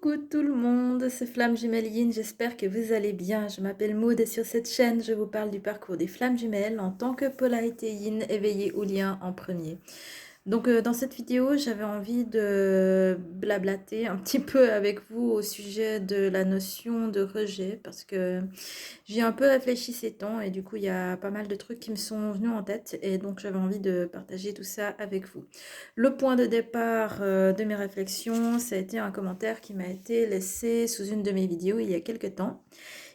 Coucou tout le monde, c'est Flamme Jumeline, j'espère que vous allez bien. Je m'appelle Maud et sur cette chaîne, je vous parle du parcours des flammes jumelles en tant que polarité yin éveillée au lien en premier. Donc dans cette vidéo, j'avais envie de blablater un petit peu avec vous au sujet de la notion de rejet parce que j'y ai un peu réfléchi ces temps et du coup il y a pas mal de trucs qui me sont venus en tête et donc j'avais envie de partager tout ça avec vous. Le point de départ de mes réflexions, ça a été un commentaire qui m'a été laissé sous une de mes vidéos il y a quelques temps.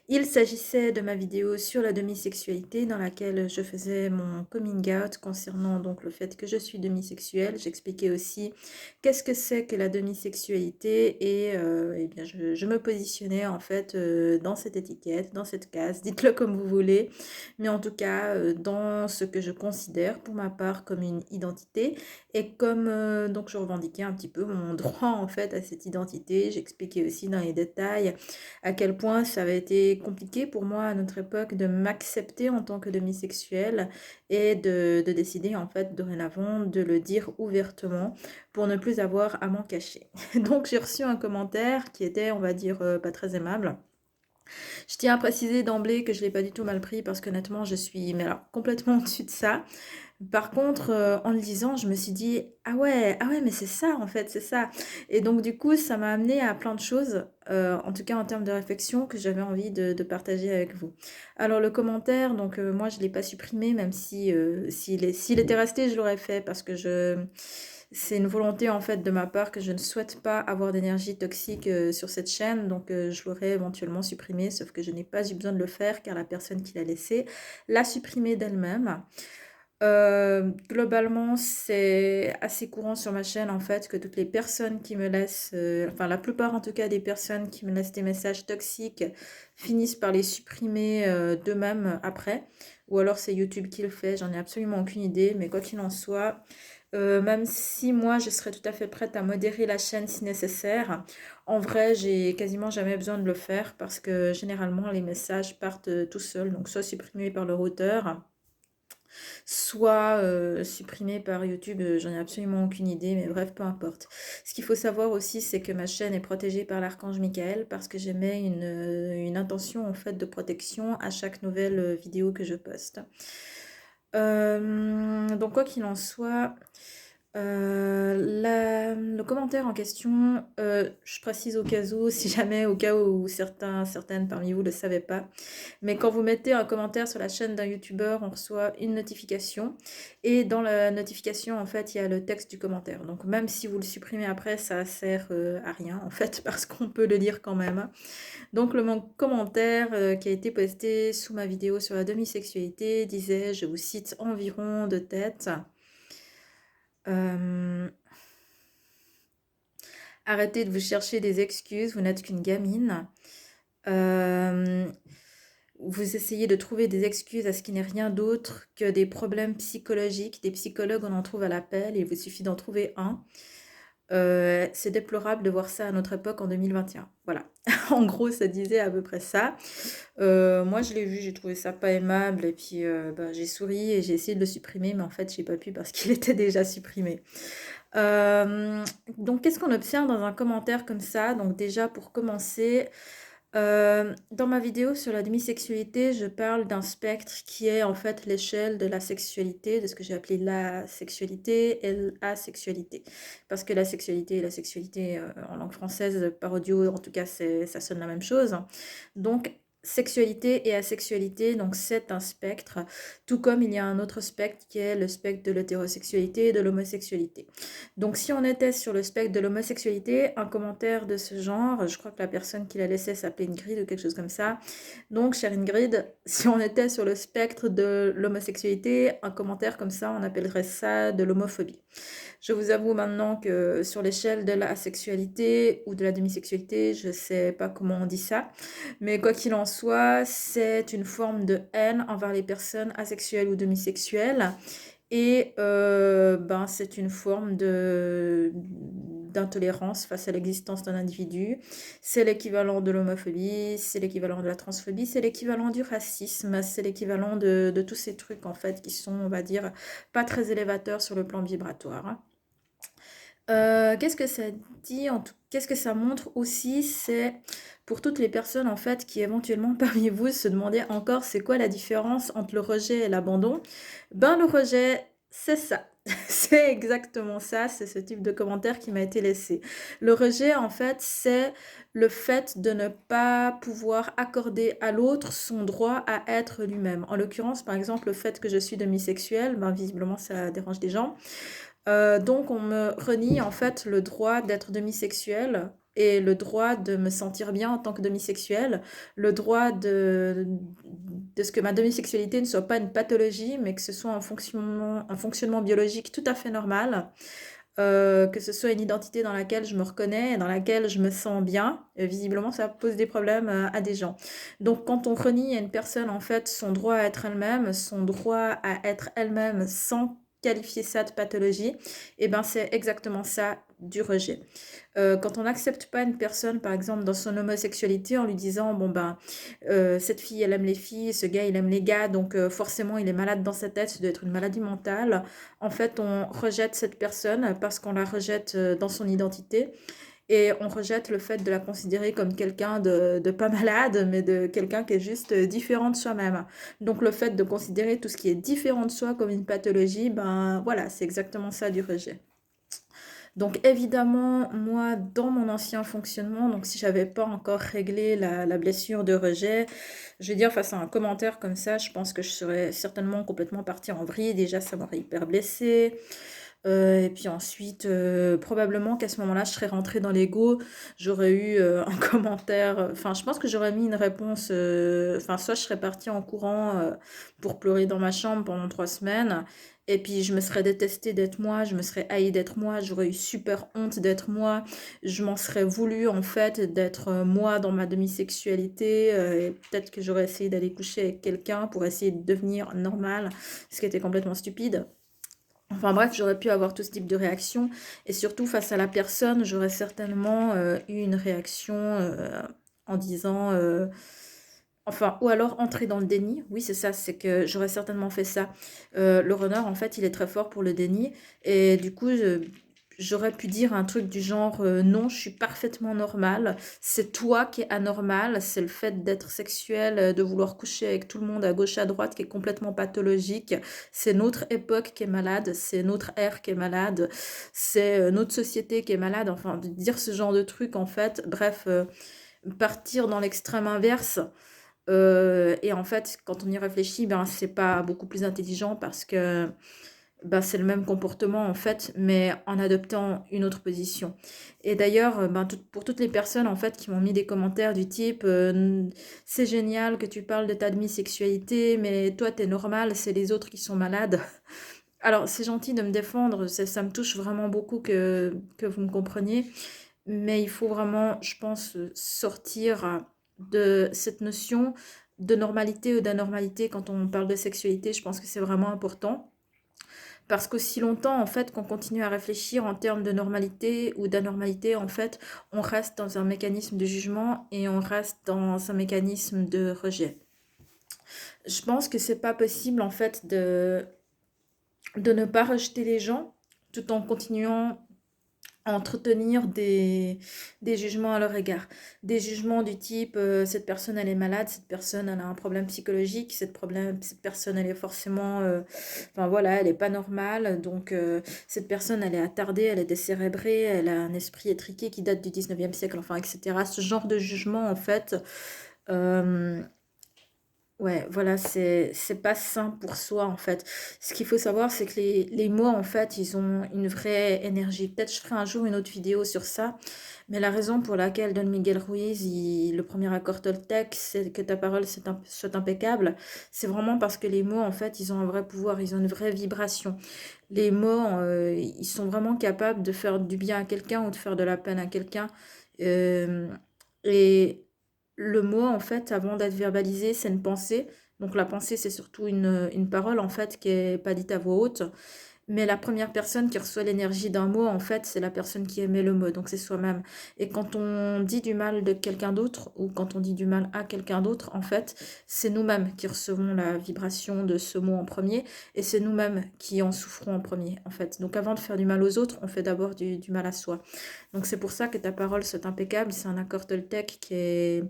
Il s'agissait de ma vidéo sur la demisexualité dans laquelle je faisais mon coming out concernant donc le fait que je suis demisexuelle. J'expliquais aussi qu'est-ce que c'est que la demisexualité et eh bien je me positionnais en fait dans cette étiquette, dans cette case, dites-le comme vous voulez, mais en tout cas dans ce que je considère pour ma part comme une identité et comme donc je revendiquais un petit peu mon droit en fait à cette identité. J'expliquais aussi dans les détails à quel point ça avait été compliqué pour moi à notre époque de m'accepter en tant que demisexuelle et de décider en fait dorénavant de le dire ouvertement pour ne plus avoir à m'en cacher. Donc j'ai reçu un commentaire qui était, on va dire, pas très aimable. Je tiens à préciser d'emblée que je ne l'ai pas du tout mal pris parce qu'honnêtement je suis mais alors, complètement au-dessus de ça. Par contre, en le lisant, je me suis dit: ah ouais, mais c'est ça en fait, c'est ça» et donc du coup, ça m'a amené à plein de choses, en tout cas en termes de réflexion que j'avais envie de partager avec vous. Alors le commentaire, donc moi je ne l'ai pas supprimé même si, s'il était resté, je l'aurais fait parce que c'est une volonté en fait de ma part que je ne souhaite pas avoir d'énergie toxique, sur cette chaîne donc je l'aurais éventuellement supprimé sauf que je n'ai pas eu besoin de le faire car la personne qui l'a laissé l'a supprimé d'elle-même. Globalement, c'est assez courant sur ma chaîne en fait que toutes les personnes qui me laissent, enfin la plupart en tout cas des personnes qui me laissent des messages toxiques finissent par les supprimer d'eux-mêmes après. Ou alors c'est YouTube qui le fait, j'en ai absolument aucune idée, mais quoi qu'il en soit, même si moi je serais tout à fait prête à modérer la chaîne si nécessaire, en vrai j'ai quasiment jamais besoin de le faire parce que généralement les messages partent tout seuls, donc soit supprimés par leur auteur soit supprimé par YouTube, j'en ai absolument aucune idée, mais bref, peu importe. Ce qu'il faut savoir aussi, c'est que ma chaîne est protégée par l'archange Michael parce que j'émets une intention en fait de protection à chaque nouvelle vidéo que je poste. Donc quoi qu'il en soit, le commentaire en question, je précise au cas où, si jamais, au cas où certaines parmi vous ne le savaient pas, mais quand vous mettez un commentaire sur la chaîne d'un youtubeur, on reçoit une notification, et dans la notification, en fait, il y a le texte du commentaire. Donc même si vous le supprimez après, ça sert à rien, en fait, parce qu'on peut le lire quand même. Donc mon commentaire qui a été posté sous ma vidéo sur la demisexualité disait, je vous cite environ de tête, euh, arrêtez de vous chercher des excuses, vous n'êtes qu'une gamine. Vous essayez de trouver des excuses à ce qui n'est rien d'autre que des problèmes psychologiques. Des psychologues, on en trouve à l'appel, il vous suffit d'en trouver un. C'est déplorable de voir ça à notre époque en 2021. Voilà, en gros, ça disait à peu près ça. Moi, je l'ai vu, j'ai trouvé ça pas aimable, et puis bah, j'ai souri et j'ai essayé de le supprimer, mais en fait, j'ai pas pu parce qu'il était déjà supprimé. Donc, qu'est-ce qu'on obtient dans un commentaire comme ça? Donc, déjà, pour commencer, dans ma vidéo sur la demisexualité, je parle d'un spectre qui est en fait l'échelle de la sexualité, de ce que j'ai appelé la sexualité et l'asexualité. Parce que la sexualité et la sexualité en langue française, par audio, en tout cas, ça sonne la même chose. Donc, sexualité et asexualité, donc c'est un spectre, tout comme il y a un autre spectre qui est le spectre de l'hétérosexualité et de l'homosexualité. Donc si on était sur le spectre de l'homosexualité, un commentaire de ce genre, je crois que la personne qui l'a laissé s'appelait Ingrid ou quelque chose comme ça. Donc chère Ingrid, si on était sur le spectre de l'homosexualité, un commentaire comme ça, on appellerait ça de l'homophobie. Je vous avoue maintenant que sur l'échelle de la sexualité ou de la demisexualité, je ne sais pas comment on dit ça, mais quoi qu'il en soit, c'est une forme de haine envers les personnes asexuelles ou demisexuelles. Et ben, c'est une forme d'intolérance face à l'existence d'un individu. C'est l'équivalent de l'homophobie, c'est l'équivalent de la transphobie, c'est l'équivalent du racisme, c'est l'équivalent de tous ces trucs en fait qui sont, on va dire, pas très élévateurs sur le plan vibratoire. Qu'est-ce que ça dit en tout qu'est-ce que ça montre aussi? C'est pour toutes les personnes en fait qui éventuellement parmi vous se demandaient encore c'est quoi la différence entre le rejet et l'abandon. Ben le rejet, c'est ça. C'est exactement ça, c'est ce type de commentaire qui m'a été laissé. Le rejet, en fait, c'est le fait de ne pas pouvoir accorder à l'autre son droit à être lui-même. En l'occurrence, par exemple, le fait que je suis demisexuelle, ben, visiblement ça dérange des gens. Donc on me renie en fait le droit d'être demisexuelle et le droit de me sentir bien en tant que demisexuelle, le droit de ce que ma demisexualité ne soit pas une pathologie, mais que ce soit un fonctionnement biologique tout à fait normal, que ce soit une identité dans laquelle je me reconnais et dans laquelle je me sens bien. Visiblement, ça pose des problèmes à des gens. Donc quand on renie à une personne en fait son droit à être elle-même, son droit à être elle-même sans qualifier ça de pathologie, et ben c'est exactement ça du rejet. Quand on n'accepte pas une personne, par exemple, dans son homosexualité en lui disant, bon ben, cette fille, elle aime les filles, ce gars, il aime les gars, donc forcément, il est malade dans sa tête, ça doit être une maladie mentale. En fait, on rejette cette personne parce qu'on la rejette dans son identité. Et on rejette le fait de la considérer comme quelqu'un de pas malade, mais de quelqu'un qui est juste différent de soi-même. Donc le fait de considérer tout ce qui est différent de soi comme une pathologie, ben voilà, c'est exactement ça du rejet. Donc évidemment, moi, dans mon ancien fonctionnement, donc si j'avais pas encore réglé la blessure de rejet, je vais dire face à un commentaire comme ça, je pense que je serais certainement complètement partie en vrille. Déjà, ça m'aurait hyper blessée. Et puis ensuite, probablement qu'à ce moment-là, je serais rentrée dans l'ego. J'aurais eu un commentaire. Enfin, je pense que j'aurais mis une réponse. Enfin, soit je serais partie en courant pour pleurer dans ma chambre pendant 3 semaines. Et puis, je me serais détestée d'être moi. Je me serais haïe d'être moi. J'aurais eu super honte d'être moi. Je m'en serais voulu, en fait, d'être moi dans ma demisexualité. Et peut-être que j'aurais essayé d'aller coucher avec quelqu'un pour essayer de devenir normale, ce qui était complètement stupide. Enfin bref, j'aurais pu avoir tout ce type de réaction et surtout face à la personne, j'aurais certainement eu une réaction en disant, enfin, ou alors entrer dans le déni. Oui, c'est ça, c'est que j'aurais certainement fait ça. Le runner, en fait, il est très fort pour le déni et du coup, j'aurais pu dire un truc du genre non, je suis parfaitement normale, c'est toi qui es anormal, c'est le fait d'être sexuel, de vouloir coucher avec tout le monde à gauche à droite qui est complètement pathologique, c'est notre époque qui est malade, c'est notre ère qui est malade, c'est notre société qui est malade, enfin de dire ce genre de truc en fait, bref, partir dans l'extrême inverse. Et en fait, quand on y réfléchit, ben c'est pas beaucoup plus intelligent parce que ben, c'est le même comportement en fait, mais en adoptant une autre position. Et d'ailleurs, ben, pour toutes les personnes en fait qui m'ont mis des commentaires du type c'est génial que tu parles de ta demisexualité, mais toi t'es normal, c'est les autres qui sont malades. Alors c'est gentil de me défendre, ça me touche vraiment beaucoup que vous me compreniez, mais il faut vraiment, je pense, sortir de cette notion de normalité ou d'anormalité quand on parle de sexualité. Je pense que c'est vraiment important. Parce qu'aussi longtemps, en fait, qu'on continue à réfléchir en termes de normalité ou d'anormalité, en fait, on reste dans un mécanisme de jugement et on reste dans un mécanisme de rejet. Je pense que c'est pas possible, en fait, de ne pas rejeter les gens tout en continuant à entretenir des jugements à leur égard. Des jugements du type cette personne elle est malade, cette personne elle a un problème psychologique, cette personne elle est forcément, enfin voilà, elle est pas normale, donc cette personne elle est attardée, elle est décérébrée, elle a un esprit étriqué qui date du 19e siècle, enfin etc. Ce genre de jugement en fait, euh, ouais, voilà, c'est pas sain pour soi en fait. Ce qu'il faut savoir, c'est que les mots en fait, ils ont une vraie énergie. Peut-être je ferai un jour une autre vidéo sur ça, mais la raison pour laquelle Don Miguel Ruiz, le premier accord Toltec, c'est que ta parole soit impeccable, c'est vraiment parce que les mots en fait, ils ont un vrai pouvoir, ils ont une vraie vibration. Les mots, ils sont vraiment capables de faire du bien à quelqu'un ou de faire de la peine à quelqu'un. Euh, et le mot, en fait, avant d'être verbalisé, c'est une pensée. Donc la pensée, c'est surtout une parole, en fait, qui est pas dite à voix haute. Mais la première personne qui reçoit l'énergie d'un mot, en fait, c'est la personne qui émet le mot, donc c'est soi-même. Et quand on dit du mal de quelqu'un d'autre, ou quand on dit du mal à quelqu'un d'autre, en fait, c'est nous-mêmes qui recevons la vibration de ce mot en premier, et c'est nous-mêmes qui en souffrons en premier, en fait. Donc avant de faire du mal aux autres, on fait d'abord du mal à soi. Donc c'est pour ça que ta parole, c'est impeccable, c'est un accord Toltec qui est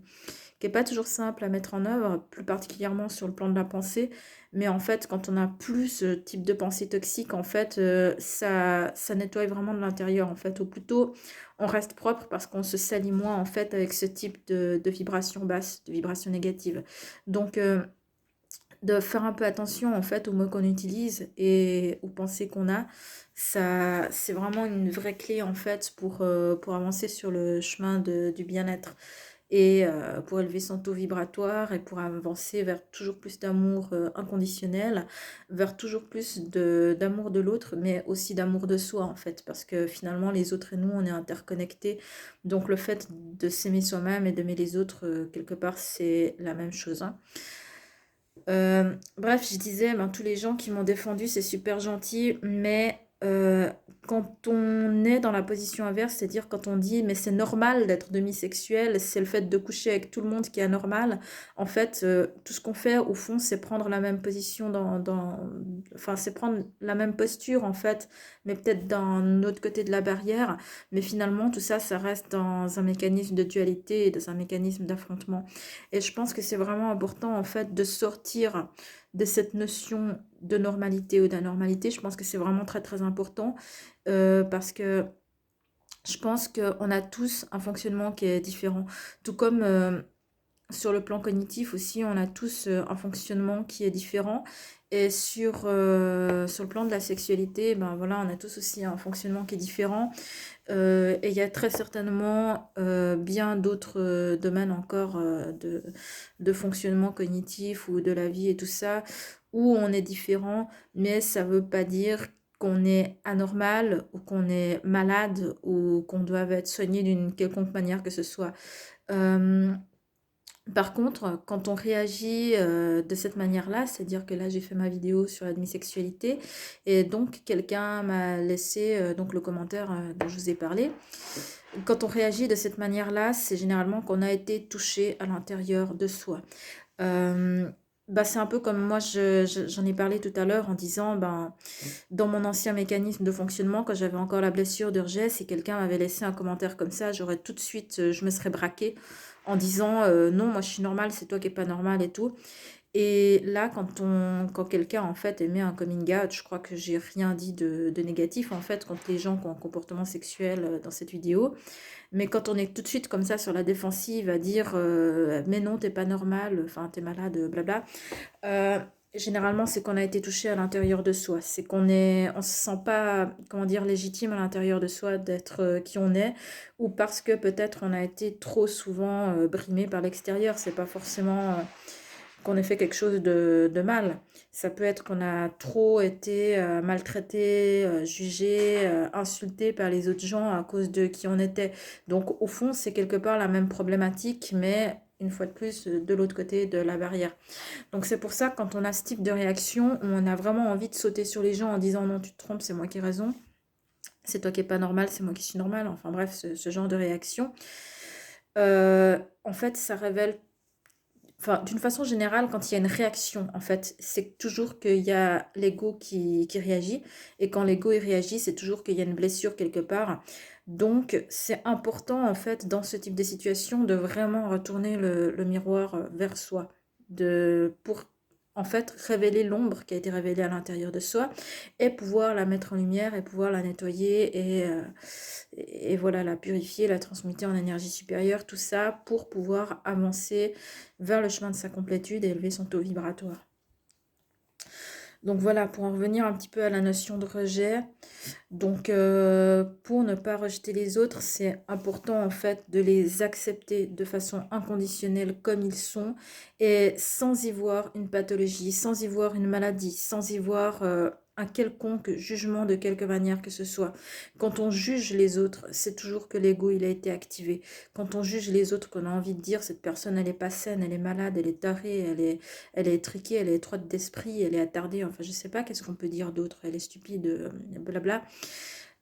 pas toujours simple à mettre en œuvre, plus particulièrement sur le plan de la pensée. Mais en fait, quand on a plus ce type de pensée toxique, en fait, ça nettoie vraiment de l'intérieur, en fait. Ou plutôt, on reste propre parce qu'on se salit moins, en fait, avec ce type de vibration basse, de vibration négative. Donc, de faire un peu attention, en fait, aux mots qu'on utilise et aux pensées qu'on a, ça, c'est vraiment une vraie clé, en fait, pour avancer sur le chemin du bien-être et pour élever son taux vibratoire et pour avancer vers toujours plus d'amour inconditionnel, vers toujours plus d'amour de l'autre, mais aussi d'amour de soi en fait, parce que finalement les autres et nous, on est interconnectés. Donc le fait de s'aimer soi-même et d'aimer les autres, quelque part, c'est la même chose, hein. Bref, je disais, ben, tous les gens qui m'ont défendu, c'est super gentil, mais quand on est dans la position inverse, c'est-à-dire quand on dit, mais c'est normal d'être demisexuel, c'est le fait de coucher avec tout le monde qui est anormal, en fait, tout ce qu'on fait, au fond, c'est prendre la même position enfin, c'est prendre la même posture, en fait, mais peut-être d'un autre côté de la barrière, mais finalement, tout ça, ça reste dans un mécanisme de dualité et dans un mécanisme d'affrontement. Et je pense que c'est vraiment important en fait de sortir de cette notion de normalité ou d'anormalité. Je pense que c'est vraiment très très important parce que je pense qu'on a tous un fonctionnement qui est différent. Tout comme sur le plan cognitif aussi, on a tous un fonctionnement qui est différent. Et sur le plan de la sexualité, ben voilà, on a tous aussi un fonctionnement qui est différent. Et il y a très certainement bien d'autres domaines encore de fonctionnement cognitif ou de la vie et tout ça, où on est différent, mais ça ne veut pas dire qu'on est anormal ou qu'on est malade ou qu'on doit être soigné d'une quelconque manière que ce soit. Euh, Par contre, quand on réagit de cette manière-là, c'est-à-dire que là j'ai fait ma vidéo sur la demisexualité et donc quelqu'un m'a laissé donc le commentaire dont je vous ai parlé. Quand on réagit de cette manière-là, c'est généralement qu'on a été touché à l'intérieur de soi. Euh, Bah, c'est un peu comme moi j'en ai parlé tout à l'heure en disant ben, dans mon ancien mécanisme de fonctionnement, quand j'avais encore la blessure d'Urgès, si quelqu'un m'avait laissé un commentaire comme ça, j'aurais tout de suite, je me serais braquée en disant non, moi je suis normale, c'est toi qui es pas normal et tout. Et là, quand quelqu'un en fait émet un coming out, je crois que j'ai rien dit de négatif en fait contre les gens qui ont un comportement sexuel dans cette vidéo. Mais quand on est tout de suite comme ça sur la défensive à dire mais non, t'es pas normal, enfin t'es malade, blabla. Euh, Généralement, c'est qu'on a été touché à l'intérieur de soi. C'est on se sent pas, comment dire, légitime à l'intérieur de soi d'être qui on est, ou parce que peut-être on a été trop souvent brimé par l'extérieur. C'est pas forcément qu'on ait fait quelque chose de mal. Ça peut être qu'on a trop été maltraité, jugé, insulté par les autres gens à cause de qui on était. Donc au fond, c'est quelque part la même problématique, mais une fois de plus, de l'autre côté de la barrière. Donc c'est pour ça, quand on a ce type de réaction, on a vraiment envie de sauter sur les gens en disant non, tu te trompes, c'est moi qui ai raison. C'est toi qui n'es pas normal, c'est moi qui suis normal. Enfin bref, ce genre de réaction. En fait, ça révèle, enfin, d'une façon générale, quand il y a une réaction, en fait, c'est toujours qu'il y a l'ego qui réagit. Et quand l'ego il réagit, c'est toujours qu'il y a une blessure quelque part. Donc, c'est important, en fait, dans ce type de situation, de vraiment retourner le miroir vers soi. Pour, en fait, révéler l'ombre qui a été révélée à l'intérieur de soi et pouvoir la mettre en lumière et pouvoir la nettoyer et voilà, la purifier, la transmuter en énergie supérieure, tout ça pour pouvoir avancer vers le chemin de sa complétude et élever son taux vibratoire. Donc voilà, pour en revenir un petit peu à la notion de rejet, donc pour ne pas rejeter les autres, c'est important en fait de les accepter de façon inconditionnelle comme ils sont et sans y voir une pathologie, sans y voir une maladie, sans y voir un quelconque jugement de quelque manière que ce soit. Quand on juge les autres, c'est toujours que l'ego, il a été activé. Quand on juge les autres, qu'on a envie de dire, cette personne, elle est pas saine, elle est malade, elle est tarée, elle est étriquée, elle est étroite d'esprit, elle est attardée, enfin, je sais pas, qu'est-ce qu'on peut dire d'autre, elle est stupide, blabla.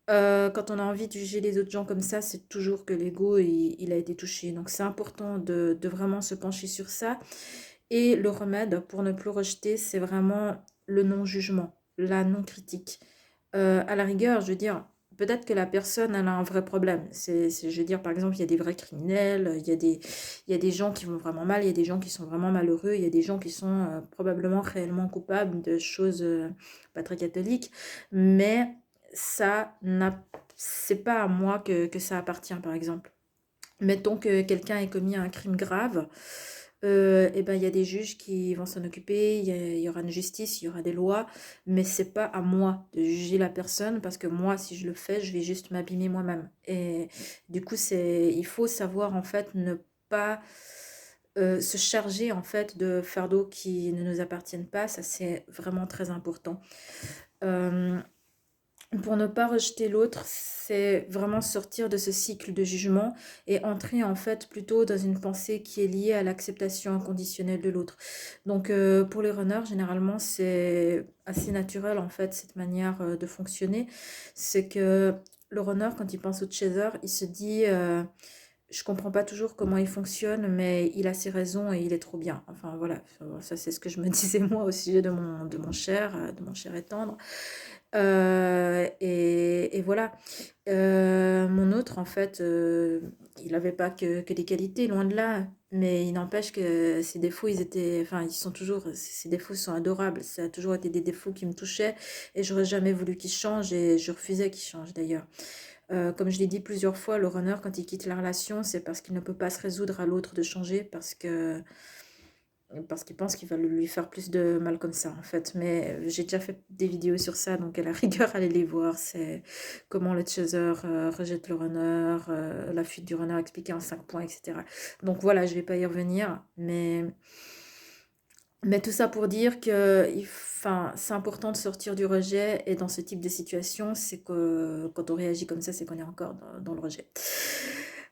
Quand on a envie de juger les autres gens comme ça, c'est toujours que l'ego, il a été touché. Donc, c'est important de vraiment se pencher sur ça. Et le remède pour ne plus rejeter, c'est vraiment le non-jugement, la non-critique. À la rigueur, je veux dire, peut-être que la personne, elle a un vrai problème. Je veux dire, par exemple, il y a des vrais criminels, il y a des gens qui vont vraiment mal, il y a des gens qui sont vraiment malheureux, il y a des gens qui sont probablement réellement coupables de choses pas très catholiques, mais ça n'a, c'est pas à moi que ça appartient, par exemple. Mettons que quelqu'un ait commis un crime grave, et ben, il y a des juges qui vont s'en occuper, il y aura une justice, il y aura des lois, mais c'est pas à moi de juger la personne parce que moi, si je le fais, je vais juste m'abîmer moi-même. Et du coup, il faut savoir en fait ne pas se charger en fait de fardeaux qui ne nous appartiennent pas. Ça, c'est vraiment très important. Euh, pour ne pas rejeter l'autre, c'est vraiment sortir de ce cycle de jugement et entrer en fait plutôt dans une pensée qui est liée à l'acceptation inconditionnelle de l'autre. Donc pour les runners, généralement, c'est assez naturel en fait cette manière de fonctionner. C'est que le runner, quand il pense au chaser, il se dit je comprends pas toujours comment il fonctionne, mais il a ses raisons et il est trop bien. Enfin voilà, ça c'est ce que je me disais moi au sujet de mon cher et tendre. Et voilà. Mon autre, en fait, il n'avait pas que des qualités, loin de là. Mais il n'empêche que ses défauts, enfin, ils sont toujours, ses défauts sont adorables. Ça a toujours été des défauts qui me touchaient et j'aurais jamais voulu qu'ils changent et je refusais qu'ils changent d'ailleurs. Comme je l'ai dit plusieurs fois, le runner, quand il quitte la relation, c'est parce qu'il ne peut pas se résoudre à l'autre de changer parce qu'il pense qu'il va lui faire plus de mal comme ça en fait. Mais j'ai déjà fait des vidéos sur ça, donc à la rigueur, allez les voir. C'est comment le chaser rejette le runner, la fuite du runner expliquée en 5 points, etc. Donc voilà, je vais pas y revenir, mais tout ça pour dire que enfin, c'est important de sortir du rejet et dans ce type de situation, c'est que quand on réagit comme ça, c'est qu'on est encore dans le rejet.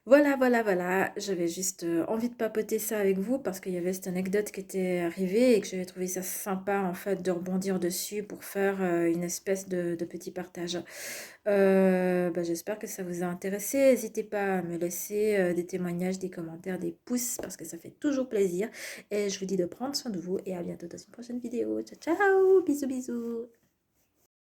Voilà, voilà, voilà. J'avais juste envie de papoter ça avec vous parce qu'il y avait cette anecdote qui était arrivée et que j'avais trouvé ça sympa en fait de rebondir dessus pour faire une espèce de petit partage. Bah, j'espère que ça vous a intéressé. N'hésitez pas à me laisser des témoignages, des commentaires, des pouces parce que ça fait toujours plaisir. Et je vous dis de prendre soin de vous et à bientôt dans une prochaine vidéo. Ciao, ciao, bisous, bisous.